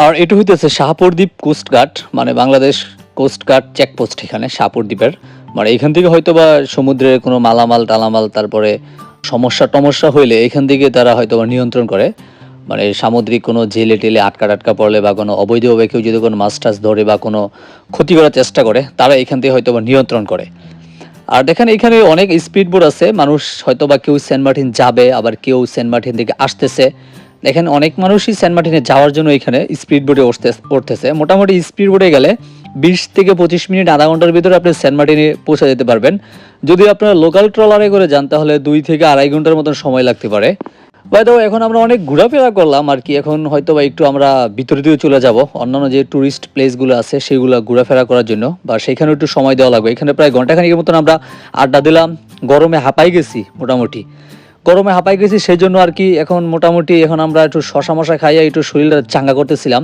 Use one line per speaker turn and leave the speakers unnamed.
আর এটা হইতেছে শাহপুর দ্বীপ কোস্টগার্ড, মানে বাংলাদেশ কোস্টগার্ড চেকপোস্ট এখানে শাহপুর দ্বীপের। মানে এখান থেকে হয়তো বা সমুদ্রের কোনো মালামাল টালামাল, তারপরে সমস্যা টমস্যা হইলে এখান থেকে তারা হয়তো বা নিয়ন্ত্রণ করে। মানে সামুদ্রিক কোনো জেলে টেলে আটকা টাটকা পড়লে বা কোনো অবৈধভাবে কেউ যদি কোনো মাছ টাছ ধরে বা কোনো ক্ষতি করার চেষ্টা করে, তারা এখান থেকে হয়তো বা নিয়ন্ত্রণ করে। আর দেখেন এখানে অনেক স্পিড বোট আছে, মানুষ হয়তো বা কেউ সেন্ট মার্টিন যাবে, আবার কেউ সেন্ট মার্টিন থেকে আসতেছে। দেখেন অনেক মানুষই সেন্ট মার্টিনে যাওয়ার জন্য এখানে স্পিড বোটে উঠতেছে। মোটামুটি স্পিড বোটে গেলে 20 থেকে 25 মিনিট, আধা ঘন্টার ভিতরে আপনি সেন্ট মার্টিনে পৌঁছে যেতে পারবেন। যদি আপনারা লোকাল ট্রলারে করে যান তাহলে 2 থেকে আড়াই ঘন্টার মতন সময় লাগতে পারে। হয়তো এখন আমরা অনেক ঘোরাফেরা করলাম আর কি, এখন হয়তো বা একটু আমরা ভিতরের দিকে চলে যাব, অন্যান্য যে ট্যুরিস্ট প্লেসগুলো আছে সেগুলো ঘোরাফেরা করার জন্য, বা সেখানে একটু সময় দেওয়া লাগবে। এখানে প্রায় ঘন্টাখানিকের মতন আমরা আড্ডা দিলাম। গরমে হাঁপাই গেছি, মোটামুটি গরমে হাঁপাই গেছি, সেই জন্য আর কি এখন মোটামুটি এখন আমরা একটু শশা মশা খাইয়া একটু শরীরটা চাঙ্গা করতেছিলাম।